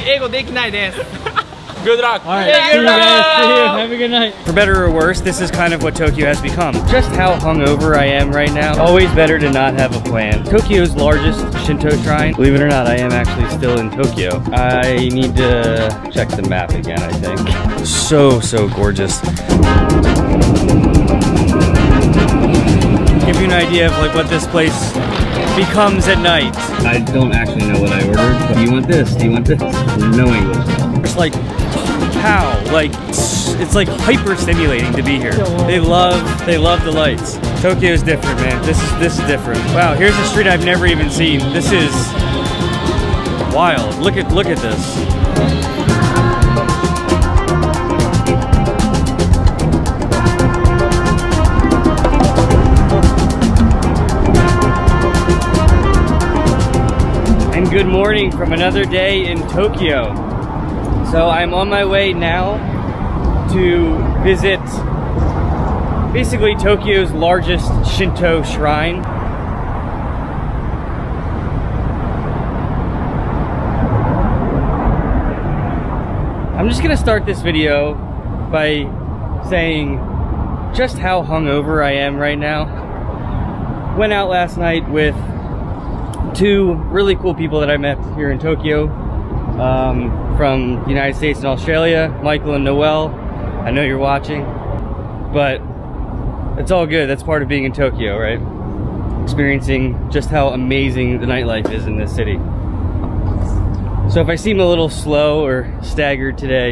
英語できないです。 Good luck. All right, see you guys. See you. Have a good night. For better or worse, this is kind of what Tokyo has become. Just how hungover I am right now. Always better to not have a plan. Tokyo's largest Shinto shrine. Believe it or not, I am actually still in Tokyo. I need to check the map again, I think. So gorgeous. Give you an idea of like what this place becomes at night. I don't actually know what I ordered, but do you want this? Do you want this? There's no English. It's like, how? Like, it's like hyper stimulating to be here. They love the lights. Tokyo's different, man. This is different. Wow, here's a street I've never even seen. This is wild. Look at this. And good morning from another day in Tokyo. So I'm on my way now to visit basically Tokyo's largest Shinto shrine. I'm just gonna start this video by saying just how hungover I am right now. Went out last night with two really cool people that I met here in Tokyo. From the United States and Australia, Michael and Noel. I know you're watching, but it's all good. That's part of being in Tokyo, right? Experiencing just how amazing the nightlife is in this city. So if I seem a little slow or staggered today,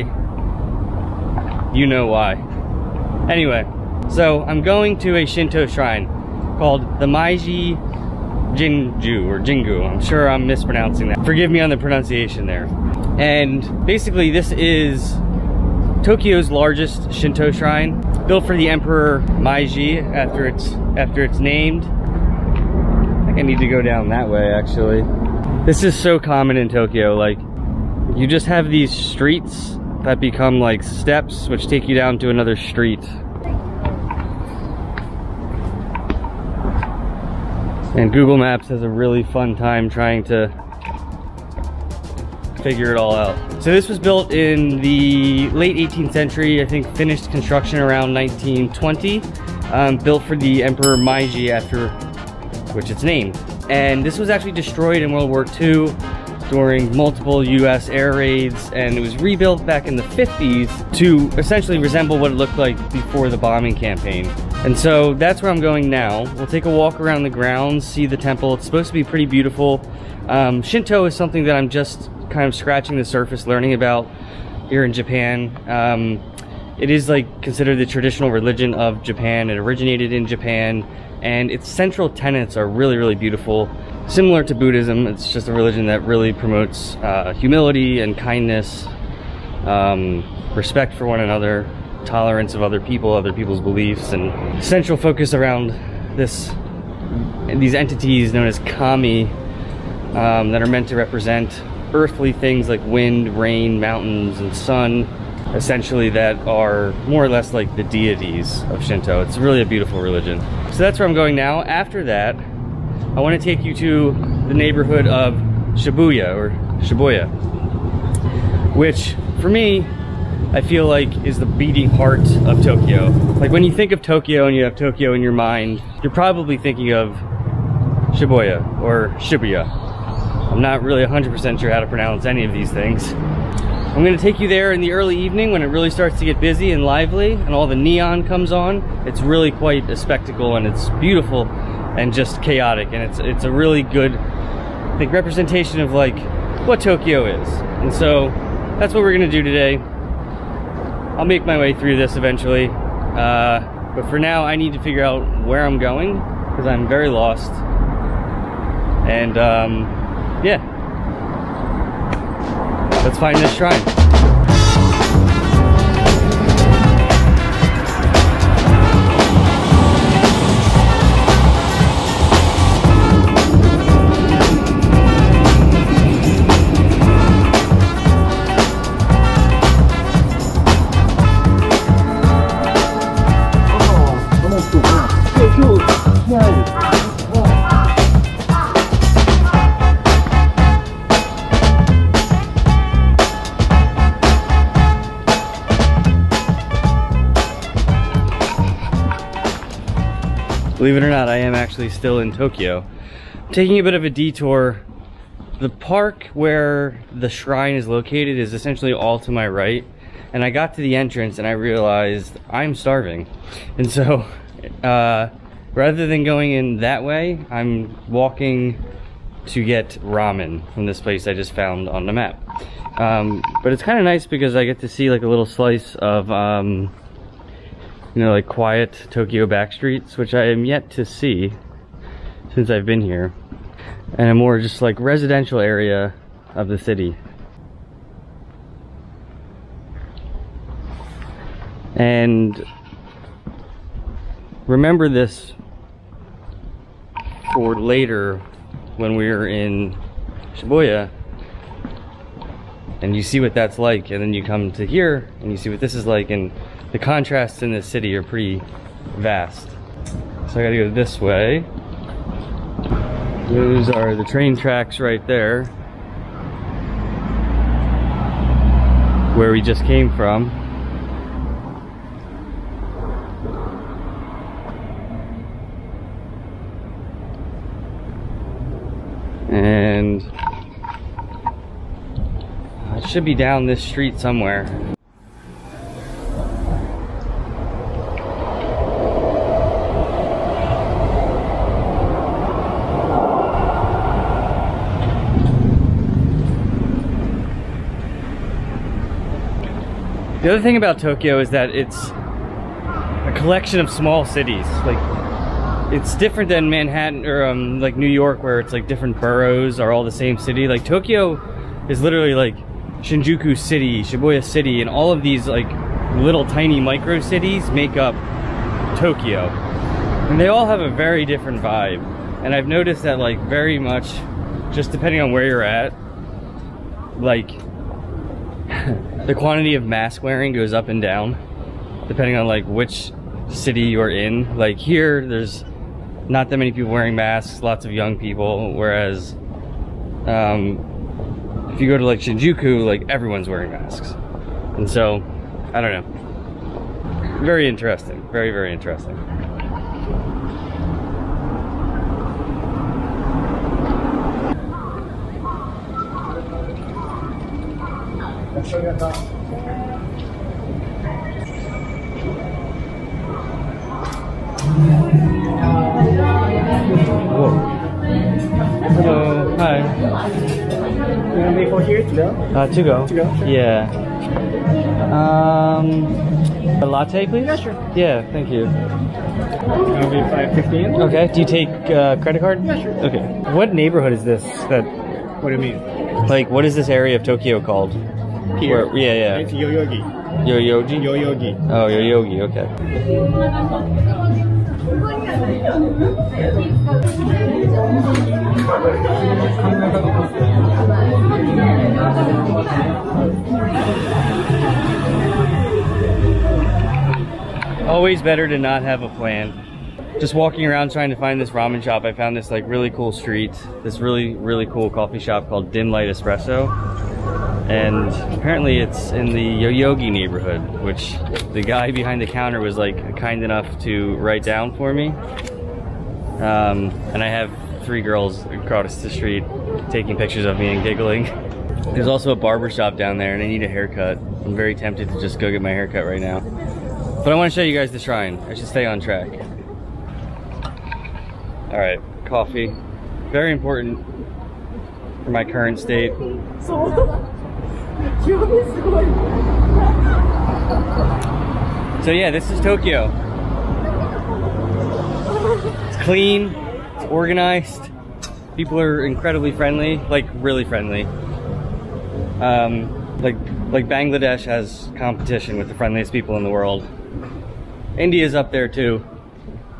you know why. Anyway, so I'm going to a Shinto shrine called the Meiji Jingu or Jingu. I'm sure I'm mispronouncing that. Forgive me on the pronunciation there. And basically this is Tokyo's largest Shinto shrine, built for the Emperor Meiji after it's named. I think I need to go down that way actually. This is so common in Tokyo. Like, you just have these streets that become like steps which take you down to another street. And Google Maps has a really fun time trying to figure it all out. So this was built in the late 18th century, I think finished construction around 1920, built for the Emperor Meiji after which it's named. And this was actually destroyed in World War II during multiple US air raids, and it was rebuilt back in the 50s to essentially resemble what it looked like before the bombing campaign. And so that's where I'm going now. We'll take a walk around the grounds, see the temple. It's supposed to be pretty beautiful. Shinto is something that I'm just kind of scratching the surface learning about here in Japan. It is like considered the traditional religion of Japan. It originated in Japan, and its central tenets are really beautiful. Similar to Buddhism, it's just a religion that really promotes humility and kindness, respect for one another, tolerance of other people, other people's beliefs, and central focus around these entities known as kami that are meant to represent earthly things like wind, rain, mountains, and sun, essentially, that are more or less like the deities of Shinto. It's really a beautiful religion. So that's where I'm going now. After that, I want to take you to the neighborhood of Shibuya, which for me, I feel like is the beating heart of Tokyo. Like when you think of Tokyo and you have Tokyo in your mind, you're probably thinking of Shibuya or Shibuya. I'm not really 100% sure how to pronounce any of these things. I'm going to take you there in the early evening when it really starts to get busy and lively and all the neon comes on. It's really quite a spectacle, and it's beautiful and just chaotic, and it's a really good, I think, representation of like what Tokyo is. And so that's what we're going to do today. I'll make my way through this eventually, but for now I need to figure out where I'm going because I'm very lost. And yeah, let's find this shrine. Believe it or not, I am actually still in Tokyo. I'm taking a bit of a detour. The park where the shrine is located is essentially all to my right. And I got to the entrance and I realized I'm starving. And so, rather than going in that way, I'm walking to get ramen from this place I just found on the map. But it's kind of nice because I get to see like a little slice of, you know, like quiet Tokyo back streets, which I am yet to see since I've been here, and a more just like residential area of the city. And remember this for later when we're in Shibuya and you see what that's like, and then you come to here and you see what this is like, and the contrasts in this city are pretty vast. So I gotta go this way. Those are the train tracks right there, where we just came from. And it should be down this street somewhere. The other thing about Tokyo is that it's a collection of small cities. Like, it's different than Manhattan or like New York, where it's like different boroughs are all the same city. Like Tokyo is literally like Shinjuku City, Shibuya City, and all of these like little tiny micro cities make up Tokyo. And they all have a very different vibe. And I've noticed that like very much, just depending on where you're at, like the quantity of mask wearing goes up and down depending on like which city you're in. Like here, there's not that many people wearing masks, lots of young people, whereas if you go to like Shinjuku, like everyone's wearing masks. And so, I don't know. Very interesting. Very, very interesting. Whoa. Hello. Hi. You want me for here to go? To go. To go? Sure. Yeah. A latte, please? Yeah, sure. Yeah, thank you. It'll be $5.15. Okay. Do you take credit card? Yeah, sure. Okay. What neighborhood is this? That, What do you mean? like, what is this area of Tokyo called? Here? Where, yeah. It's Yoyogi. Yoyogi? Yoyogi. Oh, Yoyogi, okay. Always better to not have a plan. Just walking around trying to find this ramen shop, I found this like really cool street, this really cool coffee shop called Dim Light Espresso. And apparently it's in the Yoyogi neighborhood, which the guy behind the counter was like kind enough to write down for me. And I have 3 girls across the street taking pictures of me and giggling. There's also a barber shop down there and I need a haircut. I'm very tempted to just go get my haircut right now. But I want to show you guys the shrine. I should stay on track. All right, coffee. Very important for my current state. So yeah, this is Tokyo. It's clean, it's organized. People are incredibly friendly, like really friendly. Like Bangladesh has competition with the friendliest people in the world. India's up there too.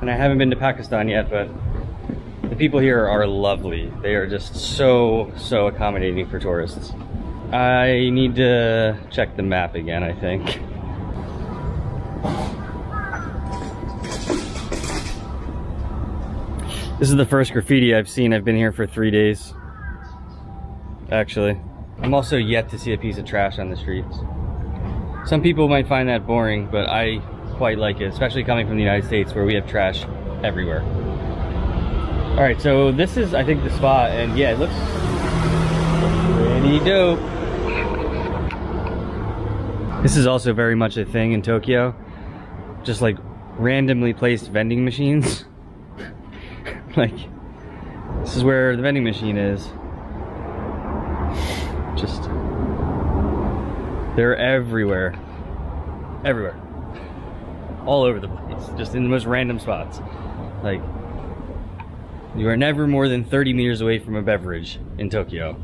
And I haven't been to Pakistan yet, but the people here are lovely. They are just so accommodating for tourists. I need to check the map again, I think. This is the first graffiti I've seen. I've been here for 3 days, actually. I'm also yet to see a piece of trash on the streets. Some people might find that boring, but I quite like it, especially coming from the United States where we have trash everywhere. All right, so this is, I think, the spot, and yeah, it looks pretty dope. This is also very much a thing in Tokyo. Just like randomly placed vending machines. Like, this is where the vending machine is. Just, they're everywhere. Everywhere. All over the place. Just in the most random spots. Like, you are never more than 30 meters away from a beverage in Tokyo.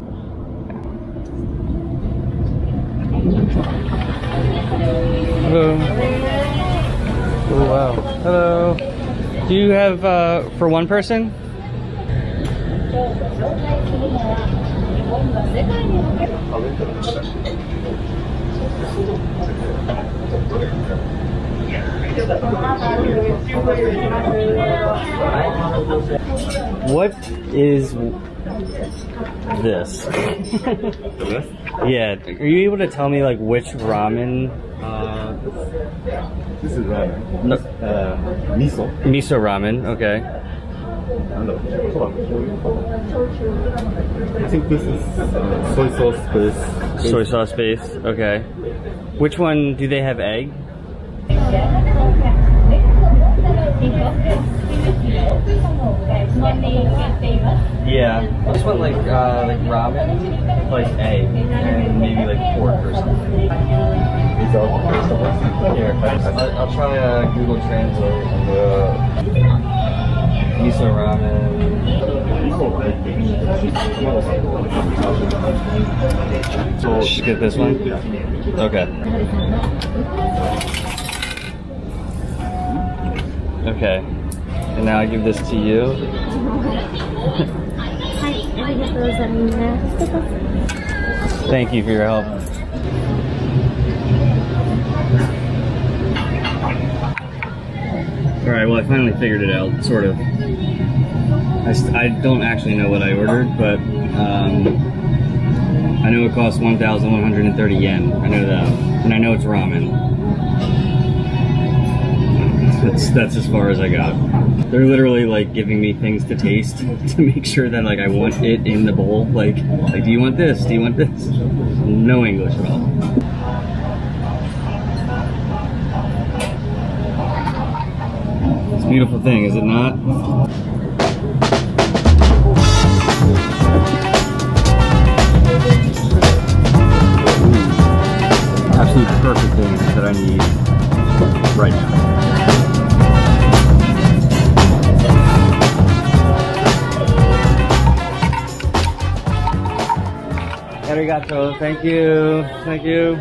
Hello. Oh wow. Hello. Do you have for one person? What is this? Yeah, are you able to tell me like which ramen? This is ramen. No. Miso. Miso ramen, okay. I think this is soy sauce base. Soy sauce base, okay. Which one, do they have egg? Yeah, I just want like ramen, like egg, and maybe like pork or something. Here, I'll try Google Translate. Miso ramen. Just get this one? Okay. Okay. And now I give this to you. Thank you for your help. Alright, well I finally figured it out, sort of. I don't actually know what I ordered, but I know it costs 1,130 yen. I know that. And I know it's ramen. That's as far as I got. They're literally like giving me things to taste to make sure that like I want it in the bowl. Like do you want this? Do you want this? No English at all. It's a beautiful thing, is it not? Absolute perfect thing that I need right now. Arigato, thank you, thank you.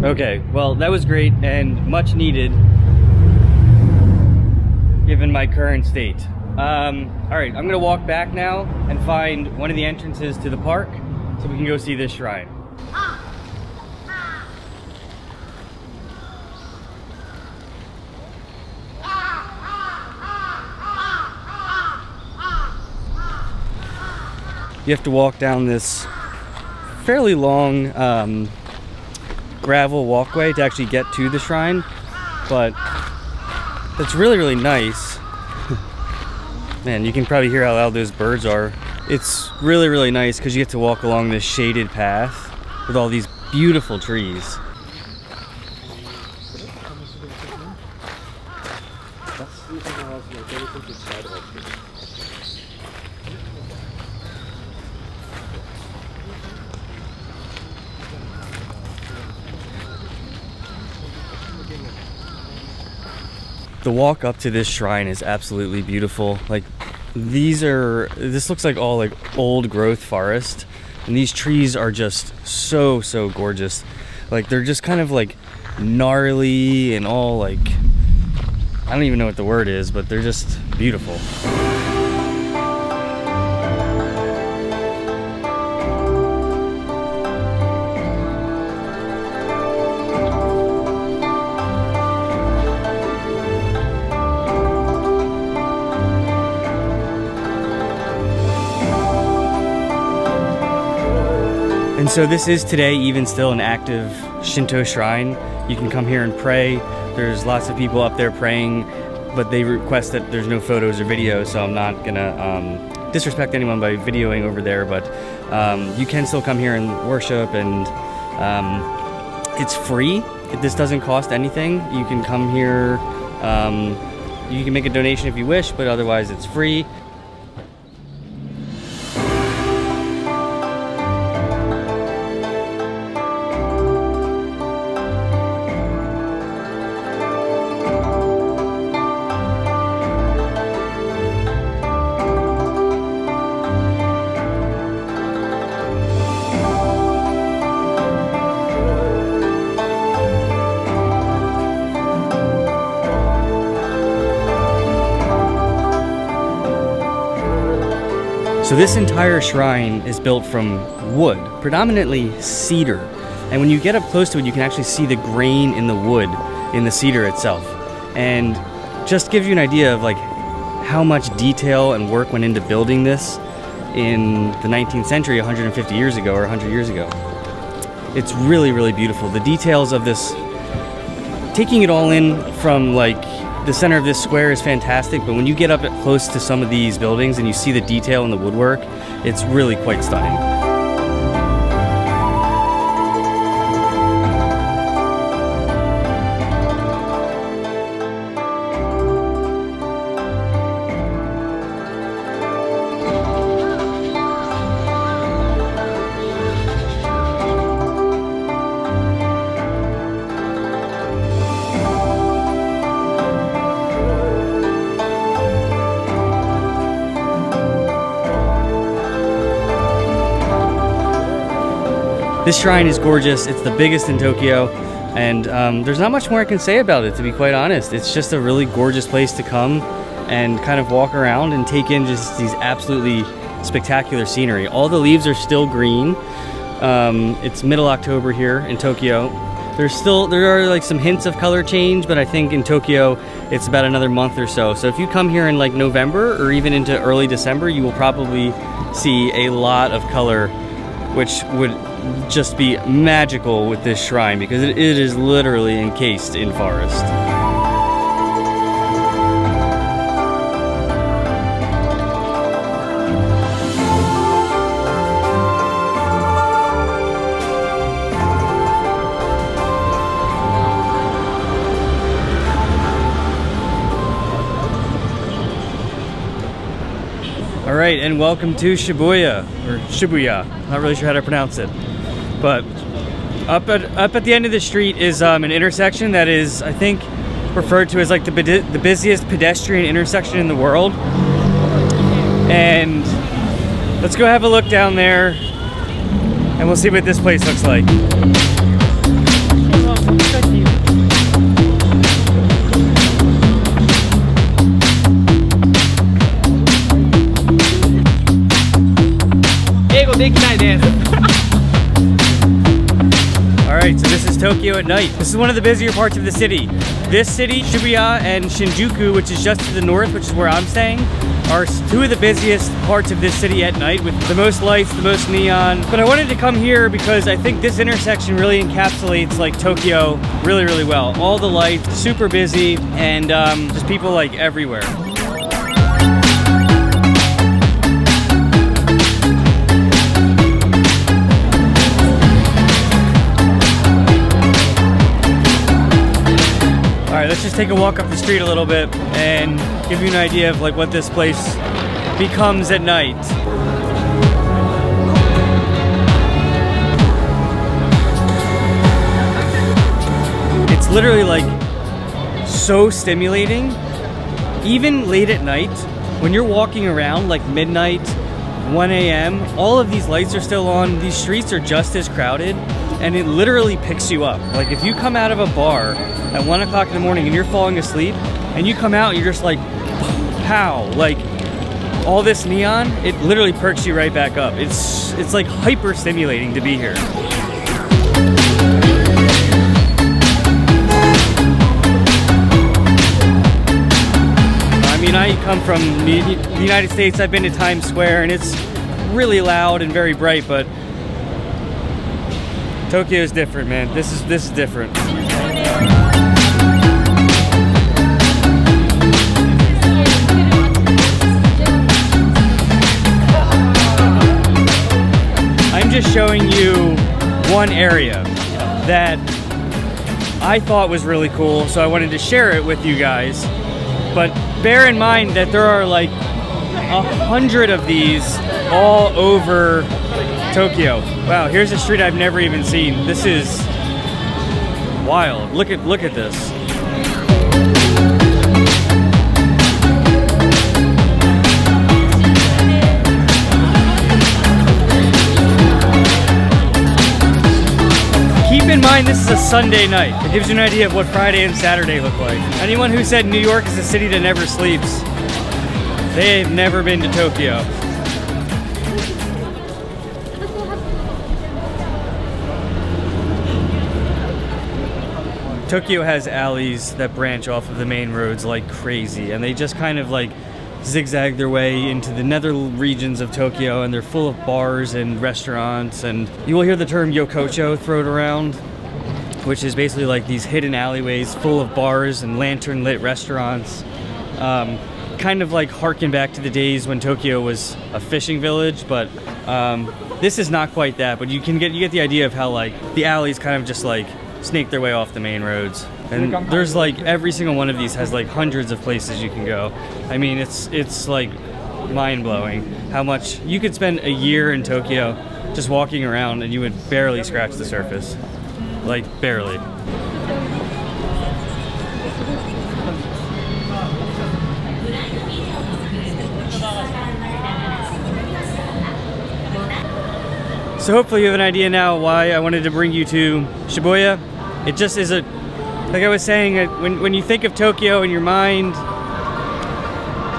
Okay, well that was great and much needed given my current state. Alright, I'm gonna walk back now and find one of the entrances to the park so we can go see this shrine. You have to walk down this fairly long gravel walkway to actually get to the shrine, but it's really, really nice. Man, you can probably hear how loud those birds are. It's really, really nice because you get to walk along this shaded path with all these beautiful trees. The walk up to this shrine is absolutely beautiful. Like this looks like all like old growth forest, and these trees are just so gorgeous. Like they're just kind of like gnarly and all like, I don't even know what the word is, but they're just beautiful. And so this is today even still an active Shinto shrine. You can come here and pray. There's lots of people up there praying, but they request that there's no photos or videos, so I'm not gonna disrespect anyone by videoing over there, but you can still come here and worship, and it's free. This doesn't cost anything. You can come here, you can make a donation if you wish, but otherwise it's free. So this entire shrine is built from wood, predominantly cedar. And when you get up close to it, you can actually see the grain in the wood, in the cedar itself. And just gives you an idea of like how much detail and work went into building this in the 19th century, 150 years ago or 100 years ago. It's really, really beautiful. The details of this, taking it all in from like the center of this square is fantastic, but when you get up close to some of these buildings and you see the detail in the woodwork, it's really quite stunning. This shrine is gorgeous. It's the biggest in Tokyo, and there's not much more I can say about it, to be quite honest. It's just a really gorgeous place to come and kind of walk around and take in just these absolutely spectacular scenery. All the leaves are still green. It's middle October here in Tokyo. There are like some hints of color change, but I think in Tokyo it's about another month or so. So if you come here in like November or even into early December, you will probably see a lot of color, which would just be magical with this shrine because it is literally encased in forest. All right, and welcome to Shibuya, or Shibuya. Not really sure how to pronounce it. But up at the end of the street is an intersection that is, I think, referred to as like the busiest pedestrian intersection in the world. And let's go have a look down there, and we'll see what this place looks like. Alright, so this is Tokyo at night. This is one of the busier parts of the city. This city, Shibuya, and Shinjuku, which is just to the north, which is where I'm staying, are two of the busiest parts of this city at night with the most lights, the most neon. But I wanted to come here because I think this intersection really encapsulates like Tokyo really, really well. All the lights, super busy, and just people like everywhere. Alright, let's just take a walk up the street a little bit and give you an idea of like what this place becomes at night. It's literally like so stimulating. Even late at night, when you're walking around like midnight, 1 a.m., all of these lights are still on. These streets are just as crowded, and it literally picks you up. Like if you come out of a bar at 1 o'clock in the morning and you're falling asleep, and you come out and you're just like, pow, like all this neon, it literally perks you right back up. It's like hyper stimulating to be here. I mean, I come from the United States. I've been to Times Square, and it's really loud and very bright, but Tokyo is different, man. This is different. showing you one area that I thought was really cool, so I wanted to share it with you guys. But bear in mind that there are like 100 of these all over Tokyo. Wow, here's a street I've never even seen. This is wild. Look at this. Keep in mind this is a Sunday night. It gives you an idea of what Friday and Saturday look like. Anyone who said New York is a city that never sleeps, they've never been to Tokyo. Tokyo has alleys that branch off of the main roads like crazy, and they just kind of like zigzag their way into the nether regions of Tokyo, and they're full of bars and restaurants, and you will hear the term yokocho thrown around, which is basically like these hidden alleyways full of bars and lantern lit restaurants. Kind of like harken back to the days when Tokyo was a fishing village, but this is not quite that, but you get the idea of how like the alleys kind of just like snake their way off the main roads. And there's like every single one of these has like hundreds of places you can go. I mean, it's like mind-blowing how much you could spend a year in Tokyo just walking around and you would barely scratch the surface. Like barely. So hopefully you have an idea now why I wanted to bring you to Shibuya. It just is a, like I was saying, when you think of Tokyo in your mind,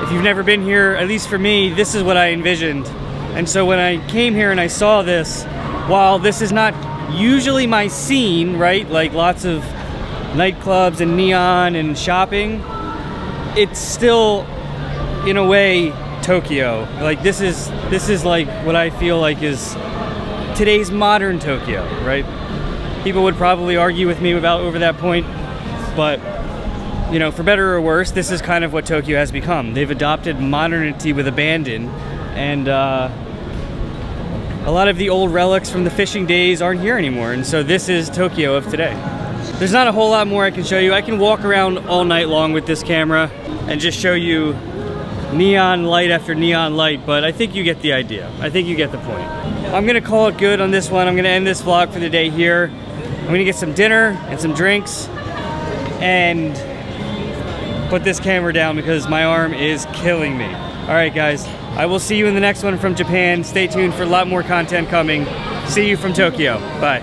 if you've never been here, at least for me, this is what I envisioned. And so when I came here and I saw this, while this is not usually my scene, right? Like lots of nightclubs and neon and shopping, it's still, in a way, Tokyo. Like this is like what I feel like is today's modern Tokyo, right? People would probably argue with me over that point, but you know, for better or worse, this is kind of what Tokyo has become. They've adopted modernity with abandon, and a lot of the old relics from the fishing days aren't here anymore, and so this is Tokyo of today. There's not a whole lot more I can show you. I can walk around all night long with this camera and just show you neon light after neon light, but I think you get the idea. I think you get the point. I'm gonna call it good on this one. I'm gonna end this vlog for the day here. I'm gonna get some dinner and some drinks and put this camera down because my arm is killing me. All right, guys, I will see you in the next one from Japan. Stay tuned for a lot more content coming. See you from Tokyo. Bye.